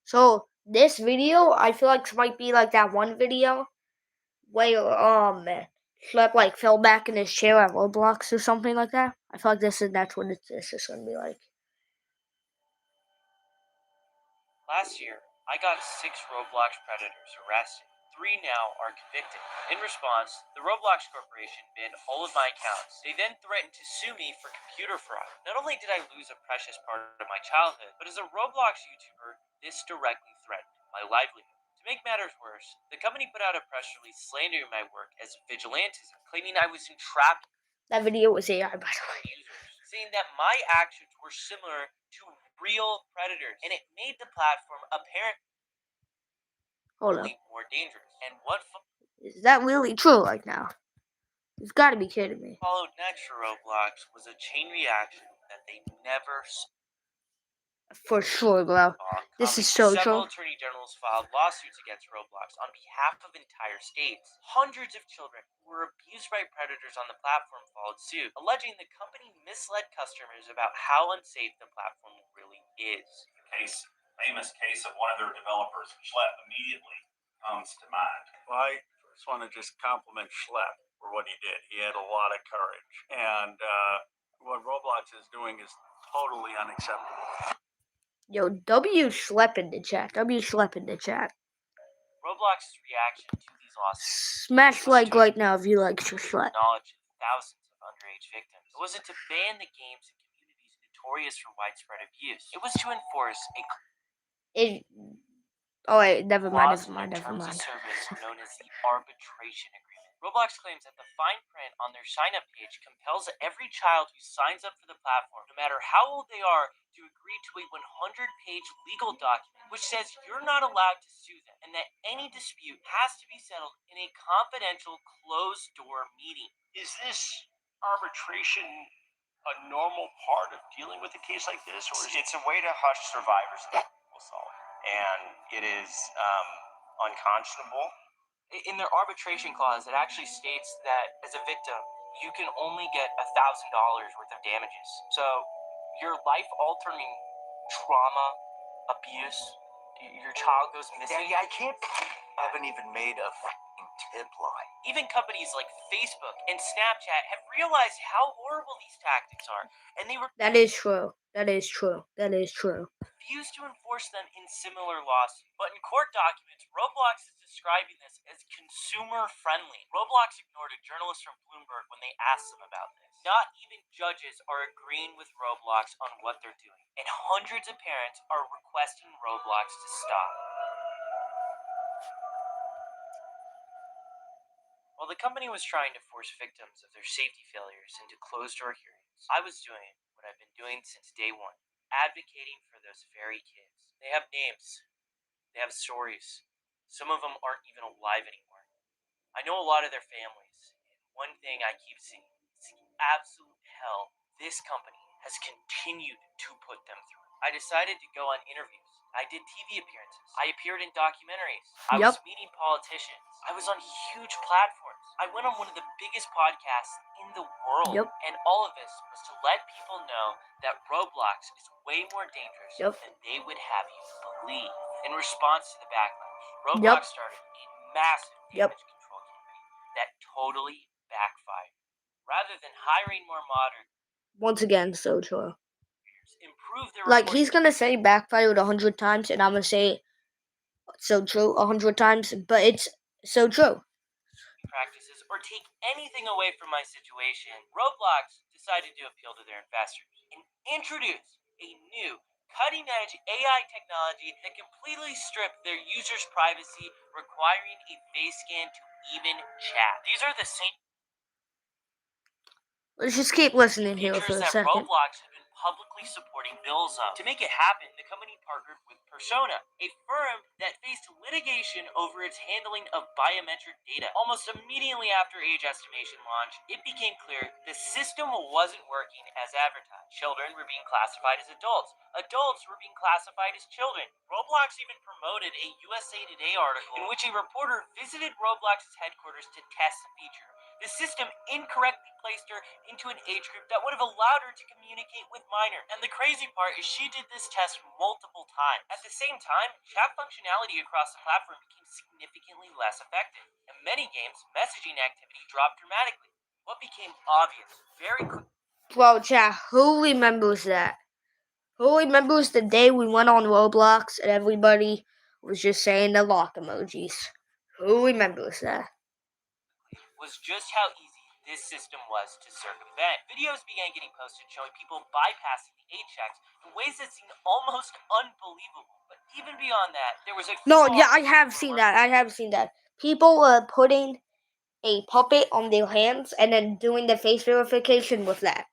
So this video, I feel like might be like that one video where Shelp like fell back in his chair at Roblox or something like that. I feel like that's what this is gonna be like. Last year, I got 6 Roblox predators arrested. 3 now are convicted. In response, the Roblox Corporation banned all of my accounts. They then threatened to sue me for computer fraud. Not only did I lose a precious part of my childhood, but as a Roblox YouTuber, this directly threatened my livelihood. To make matters worse, the company put out a press release slandering my work as vigilantism, claiming I was entrapped That video was AI, by the way. users, saying that my actions were similar to real predators, and it made the platform apparently Hold up. more dangerous. And what Is that really true right now? You've got to be kidding me. followed next for Roblox was a chain reaction that they never For sure, bro. This is so Several true. attorney generals filed lawsuits against Roblox on behalf of entire states. Hundreds of children who were abused by predators on the platform followed suit, alleging the company misled customers about how unsafe the platform really is. Famous case of one of their developers, Shelp, immediately comes to mind. Well, I just want to compliment Shelp for what he did. He had a lot of courage, and what Roblox is doing is totally unacceptable. Yo, W Shelp in the chat. W Shelp in the chat. Roblox's reaction to these lawsuits Smash like right now if you like Shelp. Knowledge of thousands of underage victims. It wasn't to ban the games in communities notorious for widespread abuse. It was to enforce a Oh wait, never mind. terms of service known as the arbitration agreement. Roblox claims that the fine print on their sign-up page compels every child who signs up for the platform, no matter how old they are, to agree to a 100-page legal document which says you're not allowed to sue them and that any dispute has to be settled in a confidential, closed-door meeting. Is this arbitration a normal part of dealing with a case like this, or is it's a way to hush survivors of sexual assault, and it is unconscionable. In their arbitration clause, it actually states that as a victim, you can only get $1,000 worth of damages. So your life-altering trauma, abuse, your child goes missing. Yeah, I can't. I haven't even made a tip line. Even companies like Facebook and Snapchat have realized how horrible these tactics are, and they That is true. That is true. That is true. refuse to enforce them in similar lawsuits. But in court documents, Roblox is describing this as consumer-friendly. Roblox ignored a journalist from Bloomberg when they asked them about this. Not even judges are agreeing with Roblox on what they're doing, and hundreds of parents are requesting Roblox to stop. While the company was trying to force victims of their safety failures into closed-door hearings, I was doing what I've been doing since day one, advocating for those very kids. They have names. They have stories. Some of them aren't even alive anymore. I know a lot of their families, and one thing I keep seeing is the absolute hell this company has continued to put them through. I decided to go on interviews. I did TV appearances. I appeared in documentaries. I was meeting politicians. I was on huge platforms. I went on one of the biggest podcasts in the world. And all of this was to let people know that Roblox is way more dangerous than they would have you believe. In response to the backlash, Roblox started a massive damage control campaign that totally backfired. Rather than hiring more modern, once again, so true. Improve their like he's gonna say backfired 100 times, and I'm gonna say so true 100 times, but it's so true. Practices or take anything away from my situation, Roblox decided to appeal to their investors and introduce a new cutting-edge AI technology that completely stripped their users' privacy, requiring a face scan to even chat. These are the same Let's just keep listening here for a that second. Roblox had been publicly supporting bills of. To make it happen, the company partnered with Persona, a firm that faced litigation over its handling of biometric data. Almost immediately after age estimation launch, it became clear the system wasn't working as advertised. Children were being classified as adults. Adults were being classified as children. Roblox even promoted a USA Today article in which a reporter visited Roblox's headquarters to test the feature. The system incorrectly placed her into an age group that would have allowed her to communicate with minors. And the crazy part is she did this test multiple times. At the same time, chat functionality across the platform became significantly less effective. In many games, messaging activity dropped dramatically. What became obvious very quickly. Bro, chat, who remembers that? Who remembers the day we went on Roblox and everybody was just saying the lock emojis? Who remembers that? Was just how easy this system was to circumvent. Videos began getting posted showing people bypassing the age checks in ways that seemed almost unbelievable. But even beyond that, there was a I have seen that. People were putting a puppet on their hands and then doing the face verification with that.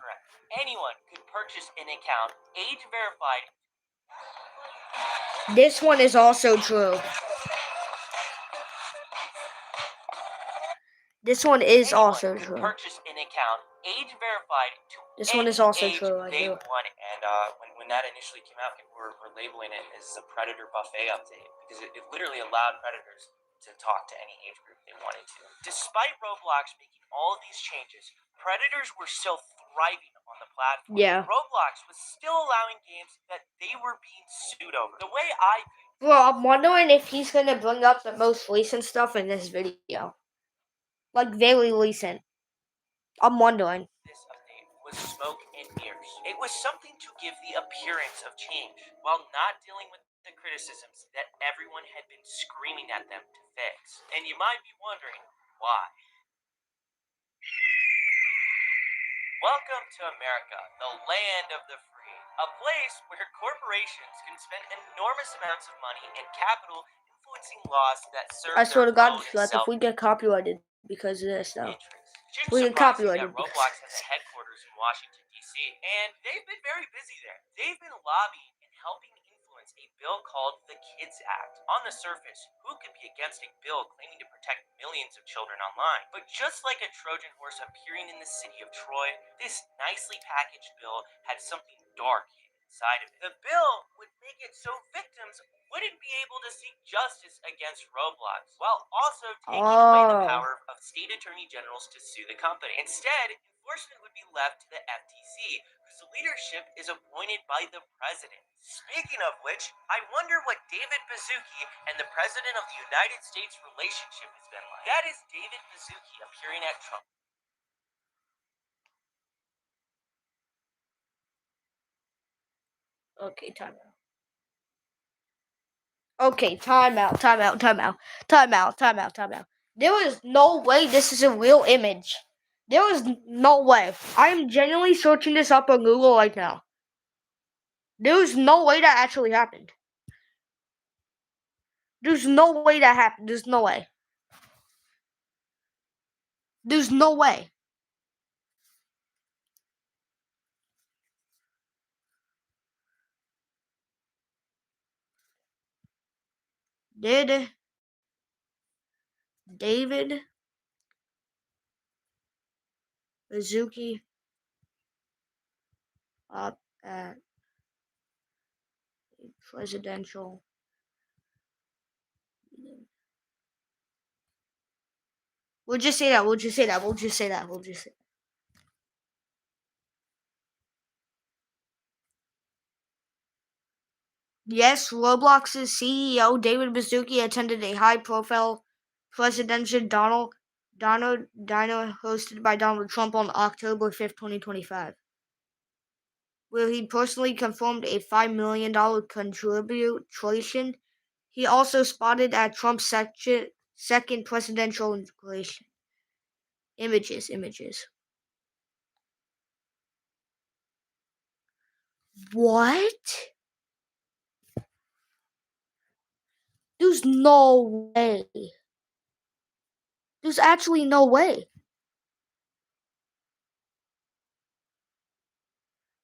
Correct. Anyone could purchase an account, age verified. This one is also true. This one is also true. Purchase an account, age verified to this one is also age true. They wanted. And when that initially came out, people were labeling it as a predator buffet update because it literally allowed predators to talk to any age group they wanted to. Despite Roblox making all of these changes, predators were still thriving on the platform. Yeah. Roblox was still allowing games that they were being sued over. The way I view. Well, I'm wondering if he's gonna bring up the most recent stuff in this video. Like very recent. I'm wondering. This update was smoke and mirrors. It was something to give the appearance of change, while not dealing with the criticisms that everyone had been screaming at them to fix. And you might be wondering why. Welcome to America, the land of the free. A place where corporations can spend enormous amounts of money and capital influencing laws that serve I swear to their God, own like if we get copyrighted because of this though. Shouldn't We get surprise you copyrighted that Roblox has a headquarters in Washington, D.C., and they've been very busy there. They've been lobbying and helping influence a bill called the Kids Act. On the surface, who could be against a bill claiming to protect millions of children online? But just like a Trojan horse appearing in the city of Troy, this nicely packaged bill had something dark hidden inside of it. The bill would make it so victims wouldn't be able to seek justice against Roblox, while also taking away the power of state attorney generals to sue the company. Instead, enforcement would be left to the FTC, whose leadership is appointed by the president. Speaking of which, I wonder what David Baszucki and the president of the United States relationship has been like. That is David Baszucki appearing at Trump. Okay, time out. Okay, time out. There is no way this is a real image. There is no way. I am genuinely searching this up on Google right now. There is no way that actually happened. There's no way that happened. There's no way. There's no way. Did David Baszucki up at a presidential meeting? We'll just say that. Yes, Roblox's CEO David Baszucki attended a high-profile presidential dinner hosted by Donald Trump on October 5th, 2025, where he personally confirmed a $5 million contribution. He also spotted at Trump's second presidential inauguration. Images. What? There's no way. There's actually no way.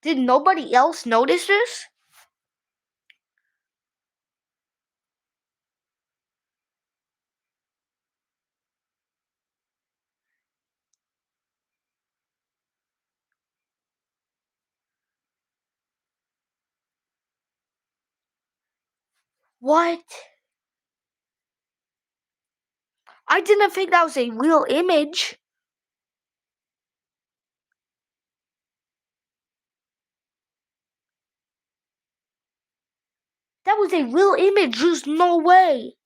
Did nobody else notice this? What? I didn't think that was a real image. That was a real image. There's no way.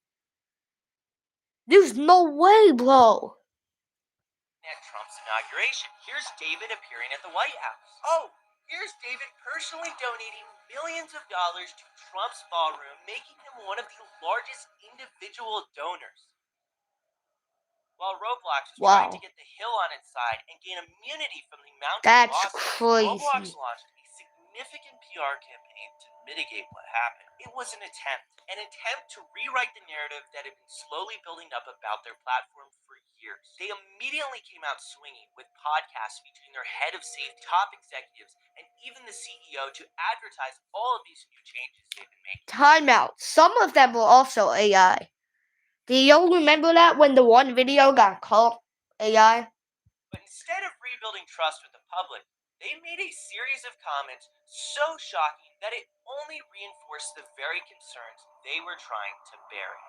There's no way, bro. At Trump's inauguration, here's David appearing at the White House. Oh, here's David personally donating millions of dollars to Trump's ballroom, making him one of the largest individual donors. While Roblox was trying to get the Hill on its side and gain immunity from the mounting That's lawsuits, crazy. Roblox launched a significant PR campaign to mitigate what happened. It was an attempt to rewrite the narrative that had been slowly building up about their platform for years. They immediately came out swinging with podcasts between their head of safety, top executives, and even the CEO to advertise all of these new changes they've been making. Time out. Some of them were also AI. Do y'all remember that when the one video got called AI? But instead of rebuilding trust with the public, they made a series of comments so shocking that it only reinforced the very concerns they were trying to bury.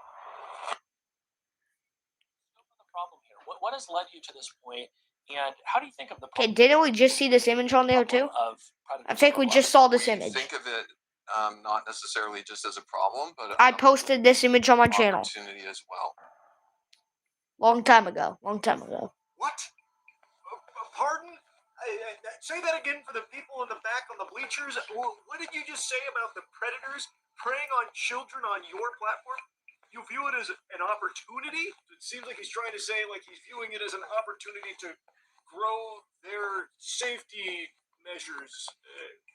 The problem here, what has led you to this point, and how do you think of the Okay, didn't we just see this image on there too? I think we just saw this image. Think of it not necessarily just as a problem, but I posted this image on my channel. Opportunity as well. Long time ago. What? Pardon? Say that again for the people in the back on the bleachers. What did you just say about the predators preying on children on your platform? You view it as an opportunity? It seems like he's trying to say like he's viewing it as an opportunity to grow their safety measures,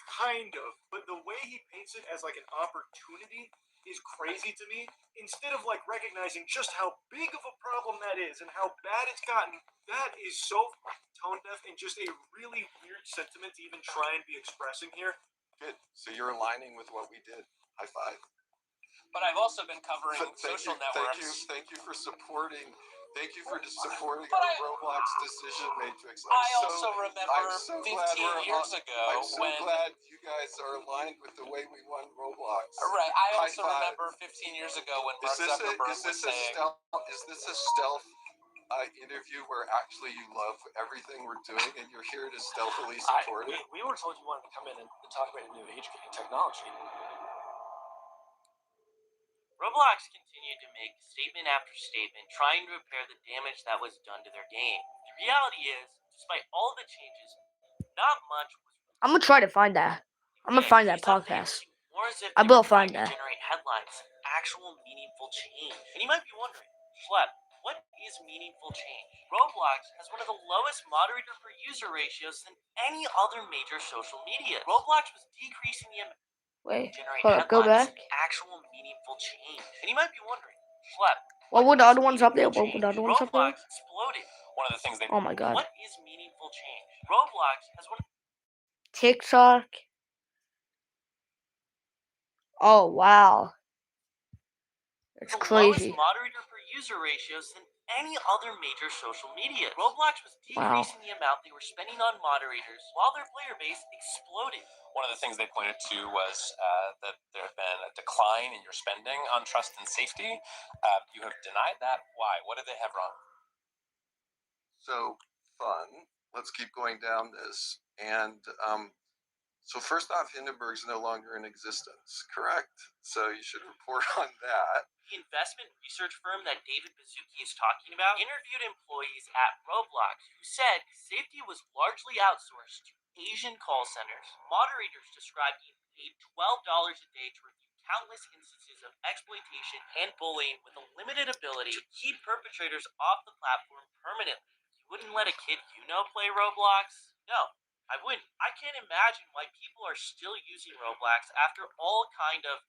kind of. But the way he paints it as like an opportunity is crazy to me. Instead of like recognizing just how big of a problem that is and how bad it's gotten, that is so tone deaf and just a really weird sentiment to even try and be expressing here. Good. So you're aligning with what we did. High five. But I've also been covering social networks. Thank you for supporting. Thank you for supporting But our Roblox decision matrix. I also remember 15 years ago I'm so glad you guys are aligned with the way we won Roblox. Right. I also remember 15 years ago when Mark Zuckerberg was saying, is this a stealth interview where actually you love everything we're doing and you're here to stealthily support it? We were told you wanted to come in and talk about new age technology. Roblox continued to make statement after statement, trying to repair the damage that was done to their game. The reality is, despite all the changes, not much was. I'm gonna try to find that. I'm gonna find that podcast. I will find that. Generate headlines, actual meaningful change. And you might be wondering, Shelp, what is meaningful change? Roblox has one of the lowest moderator per user ratios than any other major social media. Roblox was decreasing the amount. Wait, Generate hold up, go back. actual meaningful change. And you might be wondering, Shelp, what were the other ones up there? Roblox exploded. One of the things Oh my god. What is meaningful change? Roblox has one of TikTok. Oh wow. That's the crazy. lowest moderator per user ratios than any other major social media. Roblox was decreasing the amount they were spending on moderators while their player base exploded. One of the things they pointed to was that there have been a decline in your spending on trust and safety. You have denied that. Why? What did they have wrong? So fun. Let's keep going down this. And so first off, Hindenburg's no longer in existence, correct? So you should report on that. The investment research firm that David Baszucki is talking about interviewed employees at Roblox who said safety was largely outsourced to Asian call centers. Moderators described being paid $12 a day to review countless instances of exploitation and bullying with a limited ability to keep perpetrators off the platform permanently. You wouldn't let a kid you know play Roblox? No. I wouldn't. I can't imagine why people are still using Roblox after all kind of,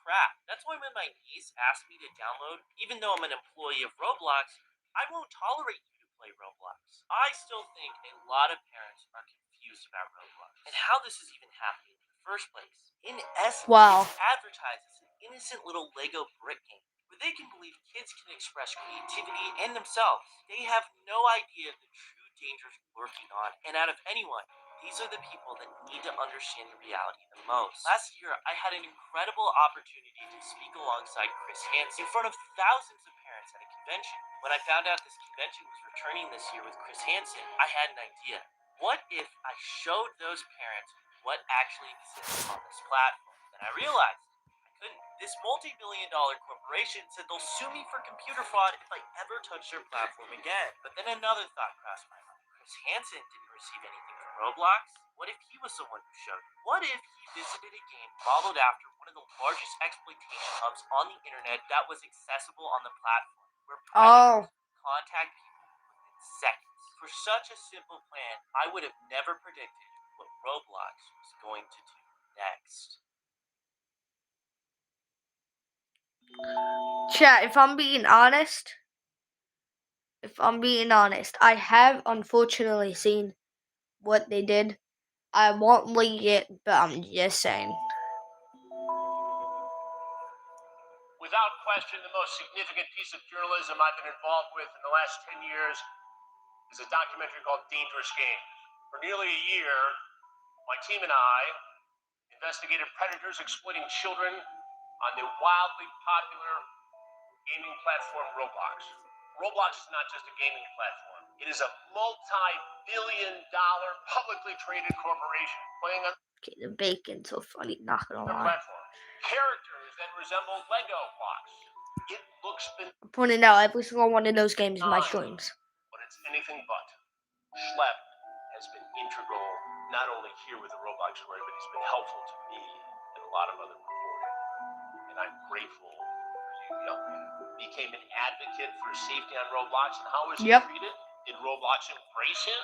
crap. That's why when my niece asked me to download, even though I'm an employee of Roblox, I won't tolerate you to play Roblox. I still think a lot of parents are confused about Roblox and how this is even happening in the first place. In essence, Wow. it's advertised as an innocent little Lego brick game where they can believe kids can express creativity and themselves. They have no idea the true dangers lurking on, and out of anyone, these are the people that need to understand the reality the most. Last year, I had an incredible opportunity to speak alongside Chris Hansen in front of thousands of parents at a convention. When I found out this convention was returning this year with Chris Hansen, I had an idea. What if I showed those parents what actually exists on this platform? Then I realized I couldn't. This multi-billion-dollar corporation said they'll sue me for computer fraud if I ever touch their platform again. But then another thought crossed my mind. Chris Hansen didn't receive anything from Roblox. What if he was the one who showed it? What if he visited a game modeled after one of the largest exploitation hubs on the internet that was accessible on the platform, where predators contact people within seconds? For such a simple plan, I would have never predicted what Roblox was going to do next. Chat, if I'm being honest, I have unfortunately seen what they did. I won't leak it, but I'm just saying. Without question, the most significant piece of journalism I've been involved with in the last 10 years is a documentary called Dangerous Games. For nearly a year, my team and I investigated predators exploiting children on the wildly popular gaming platform Roblox. Roblox is not just a gaming platform. It is a multi-billion-dollar publicly traded corporation playing on Okay, the bacon's so funny, not gonna their lie. platform. Characters that resemble Lego blocks. It looks I'm pointing out every single one of those games in my benign, streams. but it's anything but. Schlep has been integral, not only here with the Roblox story, but he's been helpful to me and a lot of other reporting. And I'm grateful for you, young man. Became an advocate for safety on Roblox, and how was he treated? Did Roblox embrace him?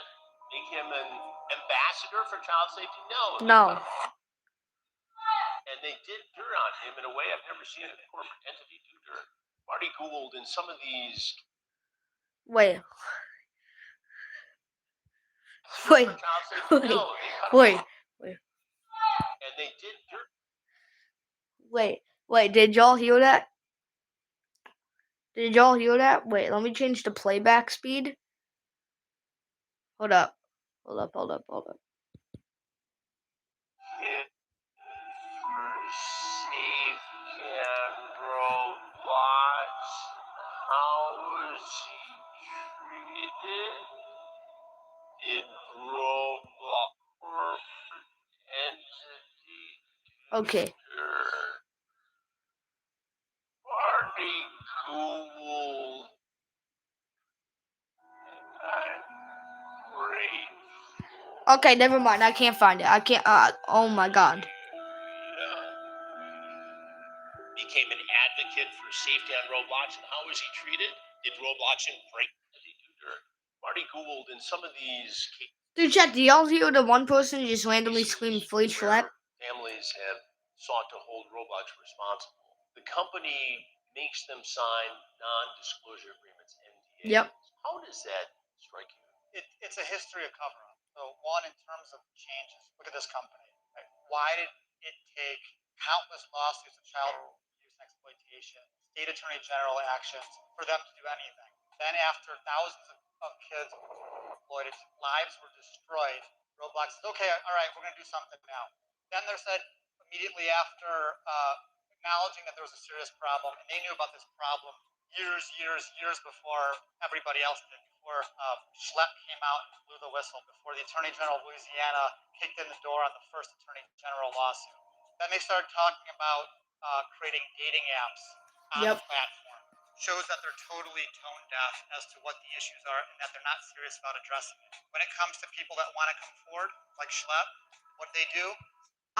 Make him an ambassador for child safety? No. And they did dirt on him in a way I've never seen a corporate entity do dirt. Marty Gould in some of these Wait. for child safety? Wait. No, they cut him Wait. off. And they did dirt. Wait, did y'all hear that? Did y'all hear that? Wait, let me change the playback speed. Hold up. Kid for safety and Roblox. How was he treated? Did Roblox entity Okay. Marty Gould? I'm grateful. Okay, never mind. I can't find it. I can't. Oh my god. Became an advocate for safety on Roblox, and how was he treated? Did Roblox embrace Marty Gould in some of these cases? Dude, chat, do y'all hear the one person just randomly scream free Schlep? Families have sought to hold Roblox responsible. The company makes them sign non-disclosure agreements, NDAs. Yep. How does that strike you? It's a history of cover-up. So one, in terms of changes, look at this company. Right? Why did it take countless lawsuits of child abuse and exploitation, state attorney general actions for them to do anything? Then after thousands of kids were exploited, lives were destroyed, Roblox said, okay, all right, we're going to do something now. Then they said immediately after acknowledging that there was a serious problem, and they knew about this problem years before everybody else did, before Schlep came out and blew the whistle, before the Attorney General of Louisiana kicked in the door on the first Attorney General lawsuit. Then they started talking about creating dating apps on the platform. Shows that they're totally tone deaf as to what the issues are and that they're not serious about addressing it. When it comes to people that want to come forward, like Schlep, what they do?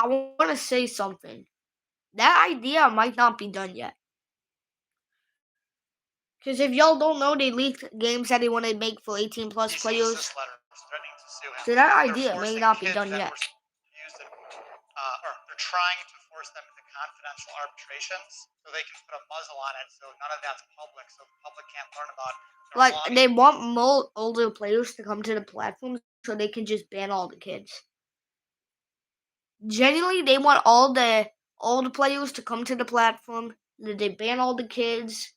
I want to say something. That idea might not be done yet. Because if y'all don't know, they leaked games that they want to make for 18 plus players. So that idea may not be done yet. They're trying to force them into confidential arbitrations so they can put a muzzle on it so none of that's public, so the public can't learn about it. Like, they want more older players to come to the platform so they can just ban all the kids. Generally, they want all the players to come to the platform. They ban all the kids,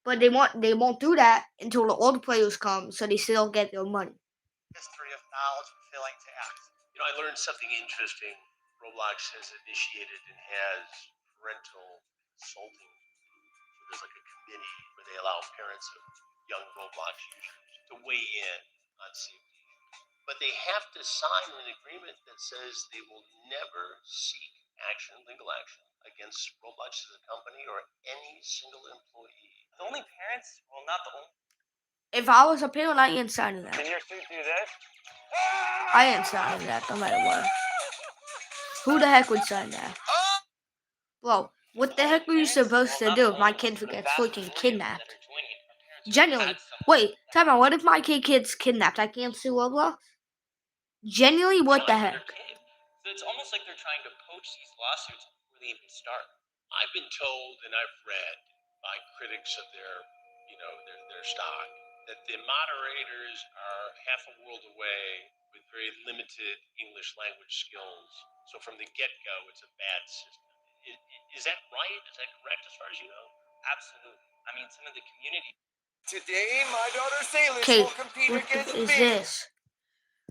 but they won't do that until the older players come, so they still get their money. History of knowledge and failing to act. You know, I learned something interesting. Roblox has initiated and has parental consulting. There's like a committee where they allow parents of young Roblox users to weigh in on safety. But they have to sign an agreement that says they will never seek action, legal action, against Roblox as a company or any single employee. The only parents, well, not the only. If I was a parent, I ain't signing that. Can your suit do this? I ain't signing that, no matter what. Who the heck would sign that? Bro, what the heck were you supposed to do if my kid gets freaking kidnapped? Genuinely. Wait, time out. What if my kid gets kidnapped? I can't sue Roblox? Genuinely, what the heck? So it's almost like they're trying to poach these lawsuits before they even start. I've been told and I've read by critics of their stock that the moderators are half a world away with very limited English language skills. So from the get-go, it's a bad system. Is that right? Is that correct as far as you know? Absolutely. I mean, some of the community. Today, my daughter Sailor Okay, will compete what against is me. this?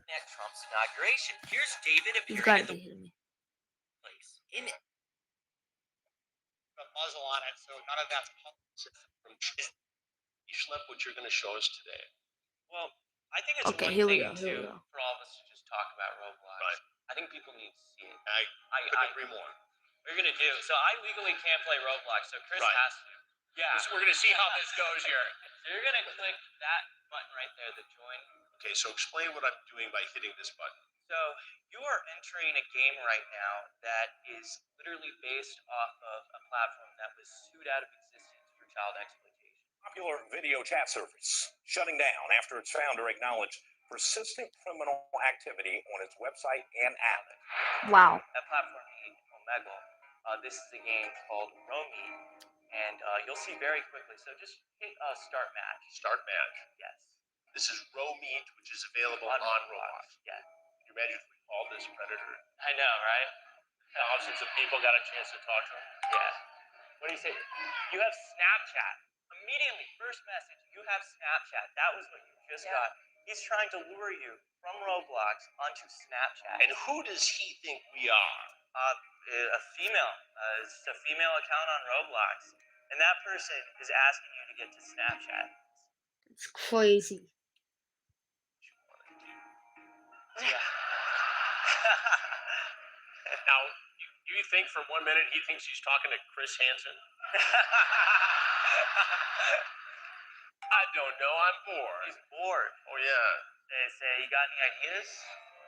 At Trump's inauguration, here's David You've appearing got to in the be kidding me. place. In A muzzle on it, so none of that's public. Schlep, what you're going to show us today. Well, I think it's Okay, one here we thing go, here we go. for all of us to just talk about Roblox. Right. I think people need to see it. I couldn't agree more. What you're gonna do? So I legally can't play Roblox, so Chris Right. has to. Yeah. So we're going to see how this goes here. So you're gonna click that button right there, the join. Okay, so explain what I'm doing by hitting this button. So you are entering a game right now that is literally based off of a platform that was sued out of existence for child exploitation. Popular video chat service shutting down after its founder acknowledged persistent criminal activity on its website and app. Wow. That platform named Omegle. This is a game called Romy, and you'll see very quickly. So just hit start match. Start match. Yes. This is Row Meet, which is available on Roblox. Yeah. Can you imagine if we called this Predator? I know, right? Thousands of people got a chance to talk to him. Yeah. What do you say? You have Snapchat. Immediately, first message, you have Snapchat. That was what you just got. He's trying to lure you from Roblox onto Snapchat. And who does he think we are? A female. It's a female account on Roblox. And that person is asking you to get to Snapchat. It's crazy. Yeah. Now, you think for 1 minute he thinks he's talking to Chris Hansen? I don't know. I'm bored. He's bored. Oh, yeah. They say, you got any ideas?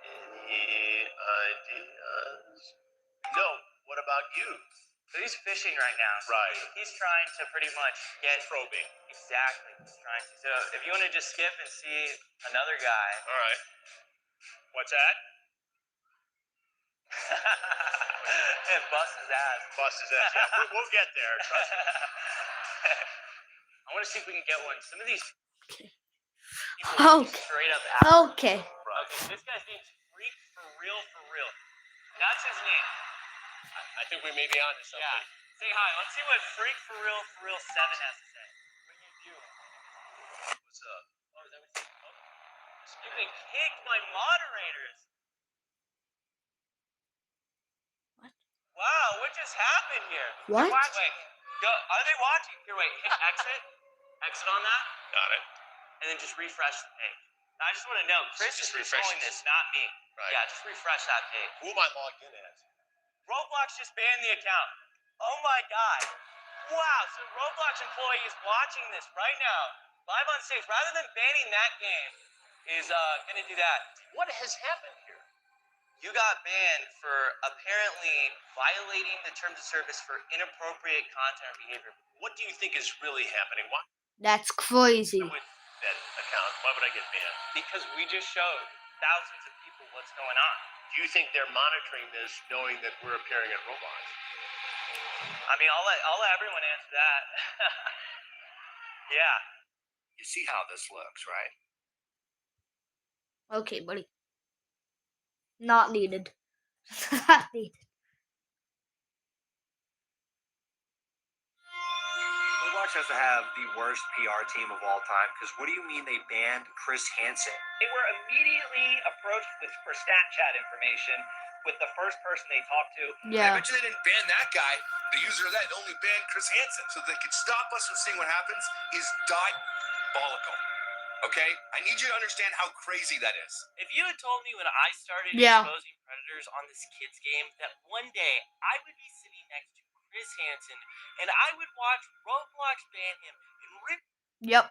Any ideas? No. What about you? So he's fishing right now. So Right. He's trying to pretty much get Probing. Exactly. He's trying to. So if you want to just skip and see another guy. All right. What's that? And bust his ass. Bust his ass. Yeah, we'll get there. Trust me. I want to see if we can get one. Some of these people Okay. straight up out. Okay. Right. Okay, this guy's name's Freak for real, for real. That's his name. I think we may be on to something. Yeah. Say hi. Let's see what Freak for real, 7 has to say. What are you doing? What's up? Oh, is that what you've been kicked by moderators. What? Wow, what just happened here? What? Wait, go, are they watching? Here, wait, hit exit. Exit on that. Got it. And then just refresh the page. Now, I just want to know, Chris Just is refresh controlling it. this, not me. Right. Yeah, just refresh that page. Who am I logged in as? Roblox just banned the account. Oh my god. Wow, so Roblox employee is watching this right now, live on stage. Rather than banning that game, is gonna do that. What has happened here? You got banned for apparently violating the terms of service for inappropriate content or behavior. What do you think is really happening? Why That's crazy. would that account? Why would I get banned? Because we just showed thousands of people what's going on. Do you think they're monitoring this, knowing that we're appearing at Roblox? I mean, I'll let everyone answer that. Yeah. You see how this looks, right? Okay, buddy. Not needed. Not needed. Roblox has to have the worst PR team of all time, because what do you mean they banned Chris Hansen? They were immediately approached for Snapchat information with the first person they talked to. Yeah. I bet you they didn't ban that guy, the user of that, only banned Chris Hansen. So they could stop us from seeing what happens is diabolical. Okay? I need you to understand how crazy that is. If you had told me when I started Yeah. exposing predators on this kid's game that one day I would be sitting next to Chris Hansen, and I would watch Roblox ban him in real Yep.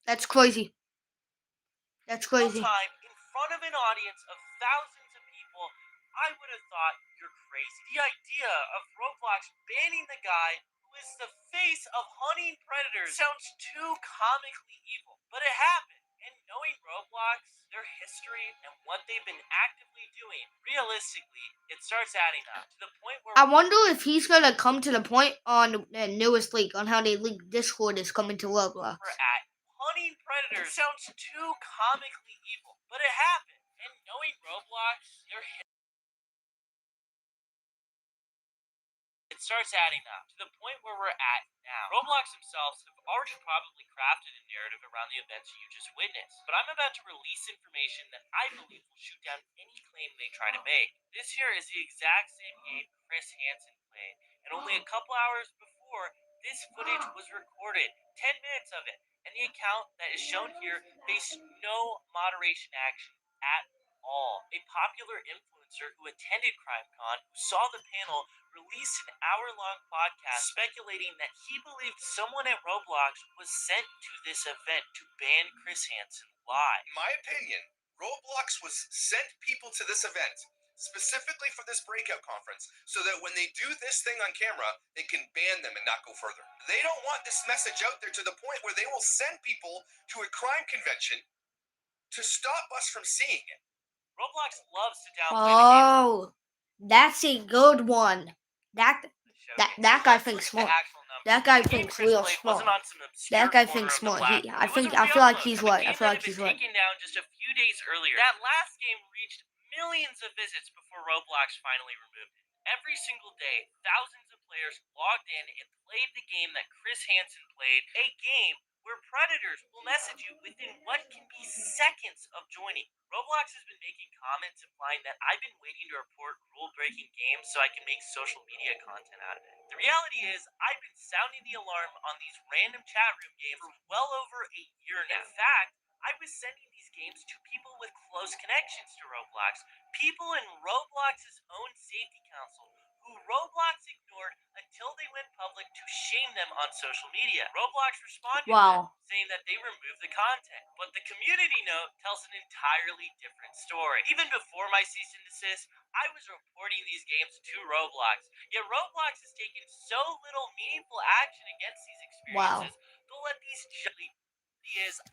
That's crazy. That's crazy. time in front of an audience of thousands of people. I would have thought you're crazy. The idea of Roblox banning the guy who is the face of hunting predators sounds too comically evil, but it happened. And knowing Roblox, their history, and what they've been actively doing, realistically, it starts adding up to the point where I wonder if he's gonna come to the point on the newest leak on how they leak Discord is coming to Roblox. we're at. Hunting predators sounds too comically evil, but it happened. And knowing Roblox, their it starts adding up to the point where we're at now. Roblox themselves have already probably crafted a narrative around the events you just witnessed, but I'm about to release information that I believe will shoot down any claim they try to make. This here is the exact same game Chris Hansen played, and only a couple hours before, this footage was recorded, 10 minutes of it, and the account that is shown here faced no moderation action at all. A popular influencer who attended CrimeCon, who saw the panel, released an hour-long podcast speculating that he believed someone at Roblox was sent to this event to ban Chris Hansen live. In my opinion, Roblox was sent people to this event specifically for this breakout conference so that when they do this thing on camera, they can ban them and not go further. They don't want this message out there to the point where they will send people to a crime convention to stop us from seeing it. Roblox loves to downplay the game's Oh, that's a good one. That guy thinks smart. That guy thinks real smart. That guy thinks smart. I feel like he's right. I feel like he's right. Taken down just a few days earlier. That last game reached millions of visits before Roblox finally removed it. Every single day, thousands of players logged in and played the game that Chris Hansen played, a game where predators will message you within what can be seconds of joining. Roblox has been making comments implying that I've been waiting to report rule-breaking games so I can make social media content out of it. The reality is, I've been sounding the alarm on these random chat room games for well over a year now. In fact, I was sending these games to people with close connections to Roblox, people in Roblox's own safety council, who Roblox ignored until they went public to shame them on social media. Roblox responded to them, saying that they removed the content, but the community note tells an entirely different story. Even before my cease and desist, I was reporting these games to Roblox, yet Roblox has taken so little meaningful action against these experiences, they'll let these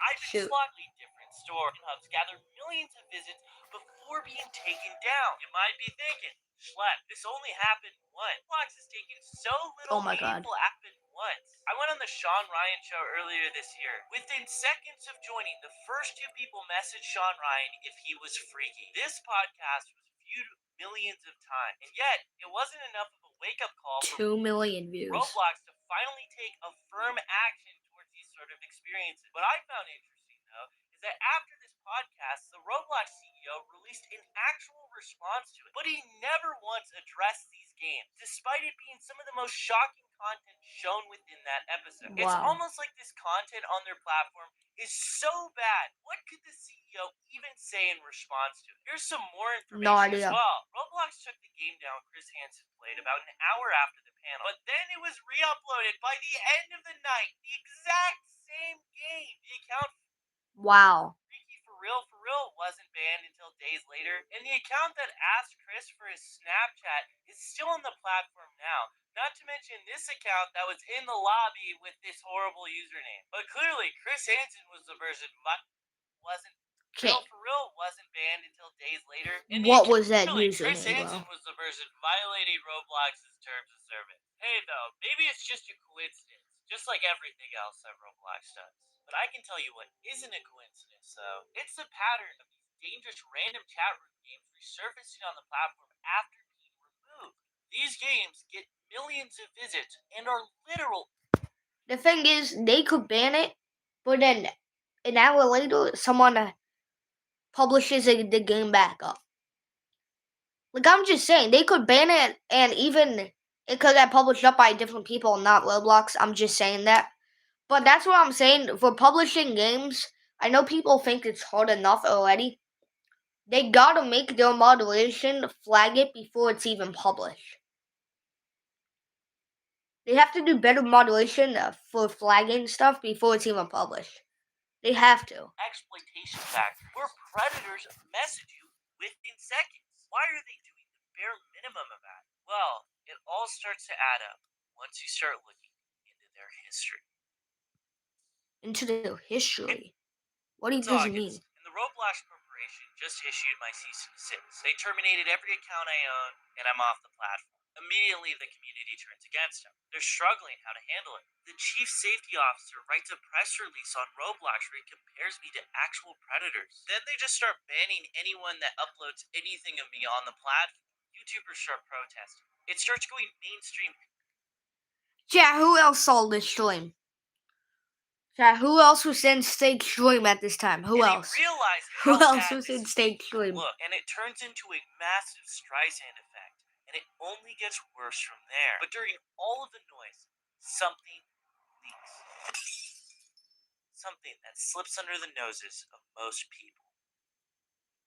I've been slightly different store hubs gather millions of visits before being taken down. You might be thinking, Schlep, this only happened once. Roblox has taken so little meaningful action once. I went on the Sean Ryan show earlier this year. Within seconds of joining, the first two people messaged Sean Ryan if he was freaky. This podcast was viewed millions of times, and yet it wasn't enough of a wake-up call for 2 million views. Roblox to finally take a firm action towards these sort of experiences. What I found interesting, though, is that after this podcast, the Roblox CEO released an actual response to it, but he never once addressed these games, despite it being some of the most shocking content shown within that episode. It's almost like this content on their platform is so bad. What could the CEO even say in response to it? Here's some more information as well. Roblox took the game down Chris Hansen played about an hour after the panel, but then it was re-uploaded by the end of the night. The exact same game. The account Freaky for real wasn't banned until days later, and the account that asked Chris for his Snapchat is still on the platform now. Not to mention this account that was in the lobby with this horrible username. But clearly, Chris Hansen was the person wasn't banned until days later. And what was that Chris username, Hansen was the person violating Roblox's terms of service. Hey, though, maybe it's just a coincidence, just like everything else that Roblox does. But I can tell you what isn't a coincidence, though. It's the pattern of these dangerous random chat room games resurfacing on the platform after being removed. These games get millions of visits and are literal. The thing is, they could ban it, but then an hour later, someone publishes the game back up. Like, I'm just saying, they could ban it, and even it could get published up by different people, not Roblox. I'm just saying that. But that's what I'm saying. For publishing games, I know people think it's hard enough already. They gotta make their moderation flag it before it's even published. They have to do better moderation for flagging stuff before it's even published. They have to. Exploitation factor, where predators message you within seconds. Why are they doing the bare minimum of that? Well, it all starts to add up once you start looking into their history. Into their history? What does it mean? And the Roblox Corporation just issued my cease and desist. They terminated every account I own, and I'm off the platform. Immediately, the community turns against him. They're struggling how to handle it. The chief safety officer writes a press release on Roblox where he compares me to actual predators. Then they just start banning anyone that uploads anything of me on the platform. YouTubers start protesting. It starts going mainstream. Yeah, who else saw this stream? Yeah, who else was in Steak Stream at this time? Who else? Who else was in Steak Stream? Look, and it turns into a massive Streisand effect. And it only gets worse from there. But during all of the noise, something leaks. Something that slips under the noses of most people.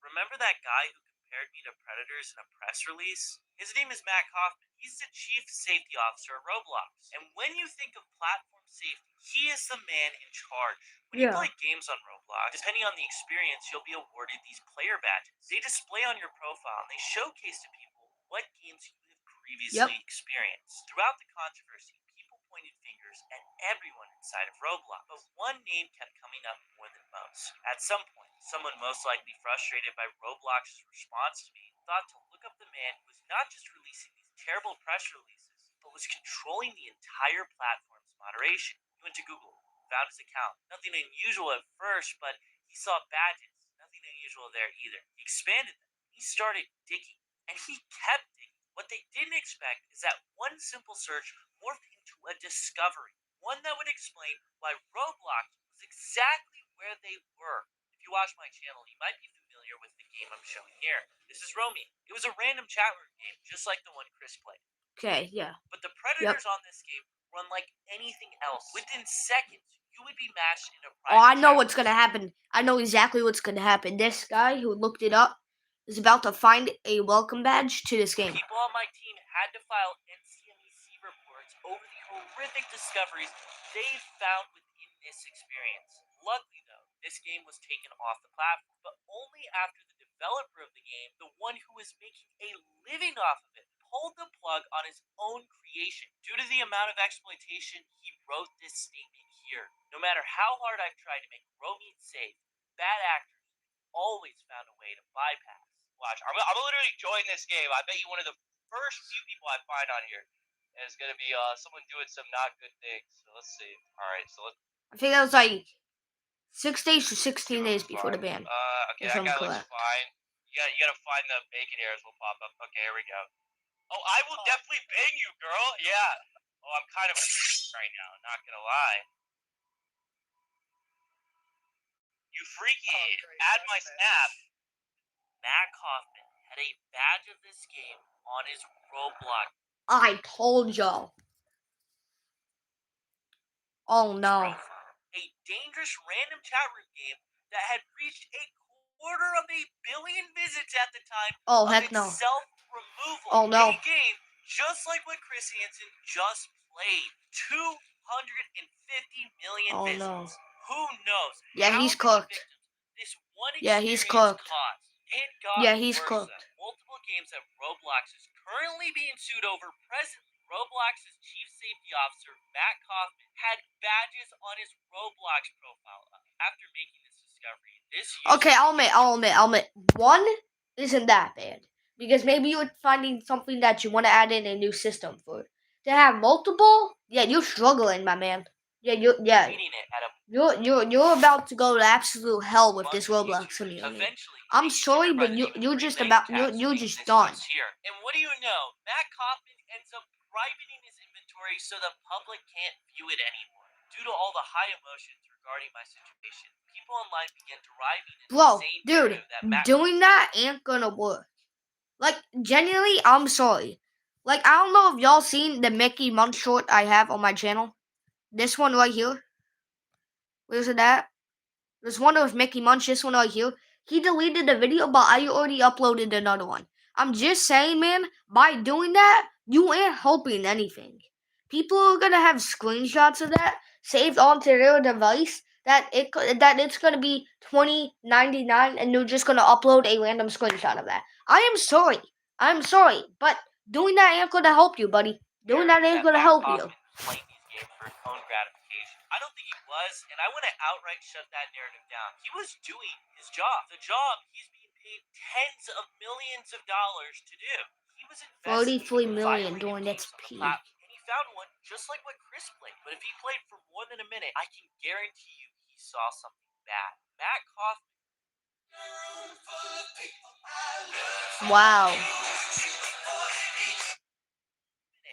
Remember that guy who compared me to predators in a press release? His name is Matt Kaufman. He's the chief safety officer at Roblox. And when you think of platform safety, he is the man in charge. When you play games on Roblox, depending on the experience, you'll be awarded these player badges. They display on your profile and they showcase to people what games you have previously experienced. Throughout the controversy, people pointed fingers at everyone inside of Roblox, but one name kept coming up more than most. At some point, someone most likely frustrated by Roblox's response to me thought to look up the man who was not just releasing these terrible press releases, but was controlling the entire platform's moderation. He went to Google, found his account. Nothing unusual at first, but he saw badges. Nothing unusual there either. He expanded them. He started digging, and he kept digging. What they didn't expect is that one simple search morphed into a discovery, one that would explain why Roblox was exactly where they were. If you watch my channel, you might be familiar with the game I'm showing here. This is Romy. It was a random chat room game, just like the one Chris played. Okay, yeah. But the predators on this game run like anything else. Within seconds, you would be matched in a private I know what's gonna happen. I know exactly what's gonna happen. This guy who looked it up is about to find a welcome badge to this game. People on my team had to file NCMEC reports over the horrific discoveries they found within this experience. Luckily, though, this game was taken off the platform, but only after the developer of the game, the one who was making a living off of it, pulled the plug on his own creation. Due to the amount of exploitation, he wrote this statement here. No matter how hard I've tried to make Romy safe, bad actors always found a way to bypass. Watch, I'm gonna literally join this game. I bet you one of the first few people I find on here is gonna be someone doing some not good things. So let's see. All right, so let's. I think that was like 6 days to 16 days before the ban. Okay, that guy looks fine. You gotta find the bacon hairs will pop up. Okay, here we go. Oh, I will definitely bang you, girl. Yeah. Oh, I'm kind of right now. Not gonna lie. You freaky. Add my snap. Matt Kaufman had a badge of this game on his Roblox. I told y'all. Oh no. A dangerous random chat room game that had reached a $250 million visits at the time. Oh heck no. Self-removal. Oh no. A game just like what Chris Hansen just played. 250 million visits. No. Who knows? Yeah, he's cooked. He's cooked. Yeah, he's cooked. Multiple games that Roblox is currently being sued over. Presently, Roblox's chief safety officer, Matt Kaufman, had badges on his Roblox profile after making this discovery. Okay, I'll admit. One isn't that bad. Because maybe you're finding something that you want to add in a new system for. To have multiple, yeah, you're struggling, my man. You're about to go to absolute hell with this Roblox community. I'm sorry, but you're just done. And what do you know? Matt Kaufman ends up privating his inventory so the public can't view it anymore. Due to all the high emotions regarding my situation, people online began deriving doing that ain't gonna work. Like, genuinely, I'm sorry. Like, I don't know if y'all seen the Mickey Munch short I have on my channel. This one right here. Where's it at? There's one of Mickey Munch, this one right here. He deleted the video, but I already uploaded another one. I'm just saying, man, by doing that, you ain't helping anything. people are gonna have screenshots of that saved onto their device. That it's gonna be $20.99, and they're just gonna upload a random screenshot of that. I'm sorry, but doing that ain't gonna help you, buddy. Doing that ain't gonna help you. Playing these games for his own gratification. I don't think he was, and I want to outright shut that narrative down. He was doing his job. The job he's being paid tens of millions of dollars to do. He was investigating 43 million violated during its games on the peak. platform, and he found one just like what Chris played. But if he played for more than a minute, I can guarantee you he saw something bad. Matt Kaufman. Wow.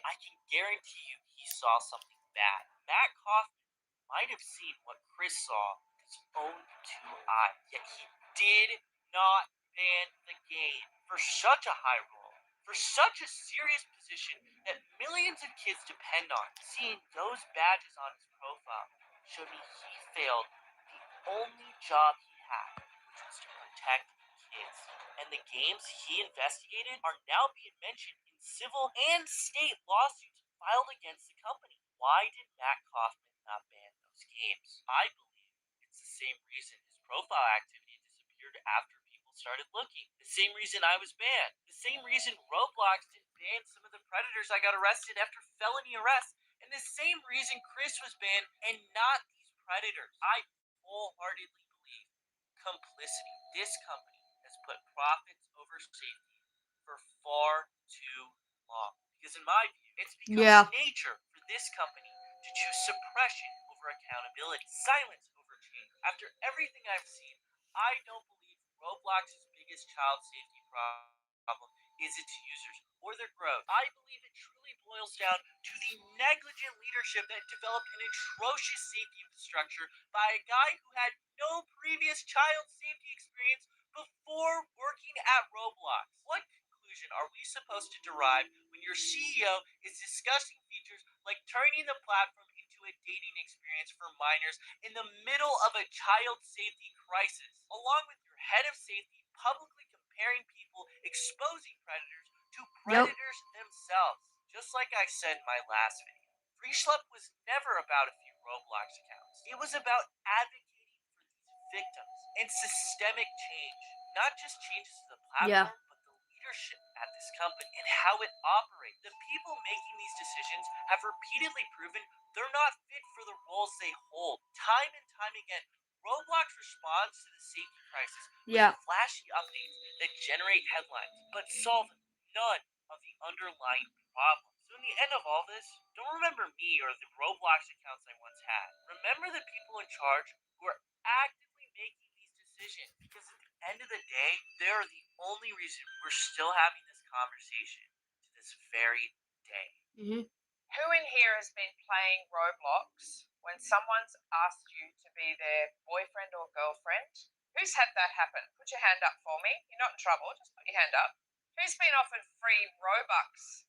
I can guarantee you he saw something bad. Matt Kaufman might have seen what Chris saw with his own two eyes, yet he did not ban the game for such a high role, for such a serious position that millions of kids depend on. Seeing those badges on his profile showed me he failed the only job he had, which was to protect kids. And the games he investigated are now being mentioned in civil and state lawsuits filed against the company. Why did Matt Kaufman not ban those games? I believe it's the same reason his profile activity disappeared after people started looking. The same reason I was banned. The same reason Roblox didn't ban some of the predators I got arrested after felony arrests. And the same reason Chris was banned and not these predators. I wholeheartedly believe complicity. This company has put profits over safety for far too long. Because in my view, it's become nature for this company to choose suppression over accountability, silence over change. After everything I've seen, I don't believe Roblox's biggest child safety problem is its users or their growth. I believe it truly boils down to the negligent leadership that developed an atrocious safety infrastructure by a guy who had no previous child safety experience before working at Roblox. What conclusion are we supposed to derive when your CEO is discussing features like turning the platform into a dating experience for minors in the middle of a child safety crisis, along with your head of safety publicly comparing people exposing predators to predators themselves? Just like I said in my last video, Free Shelp was never about a few Roblox accounts. It was about advocating for these victims and systemic change. Not just changes to the platform, but the leadership at this company and how it operates. The people making these decisions have repeatedly proven they're not fit for the roles they hold. Time and time again, Roblox responds to the safety crisis with flashy updates that generate headlines, but solve none of the underlying problems. So in the end of all this, don't remember me or the Roblox accounts I once had. Remember the people in charge who are actively making these decisions, because at the end of the day, they are the only reason we're still having this conversation to this very day. Who in here has been playing Roblox when someone's asked you to be their boyfriend or girlfriend? Who's had that happen? Put your hand up for me. You're not in trouble, just put your hand up. Who's been offered free Robux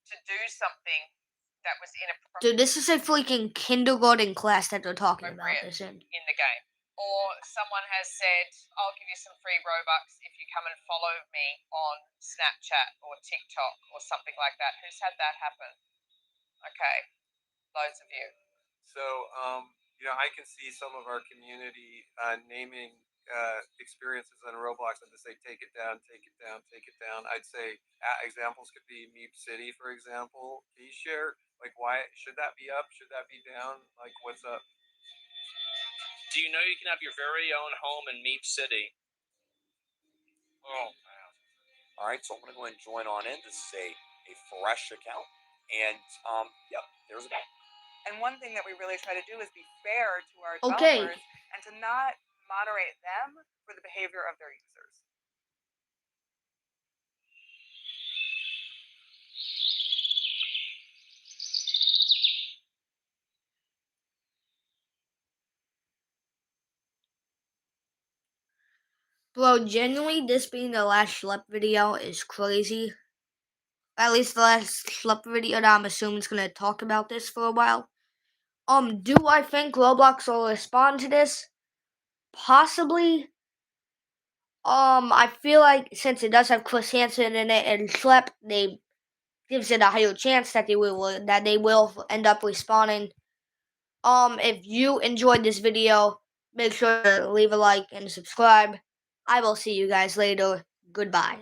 to do something that was inappropriate? Dude, this is a freaking kindergarten class that they're talking about this in the game. Or someone has said, I'll give you some free Robux if you come and follow me on Snapchat or TikTok or something like that. Who's had that happen? Okay, loads of you. So, I can see some of our community naming experiences on Roblox and to say, take it down, take it down, take it down. I'd say examples could be Meep City, for example. Can you share, why should that be up? Should that be down? What's up? Do you know you can have your very own home in Meep City? Oh, man. All right, so I'm going to go ahead and join on in. This is a fresh account. And, there's a guy. And one thing that we really try to do is be fair to our developers and to not moderate them for the behavior of their users. Bro, genuinely, this being the last Shelp video is crazy. At least the last Shelp video that I'm assuming is gonna talk about this for a while. Do I think Roblox will respond to this? Possibly. I feel like since it does have Chris Hansen in it and Shelp, they gives it a higher chance that they will end up respawning. If you enjoyed this video, make sure to leave a like and subscribe. I will see you guys later. Goodbye.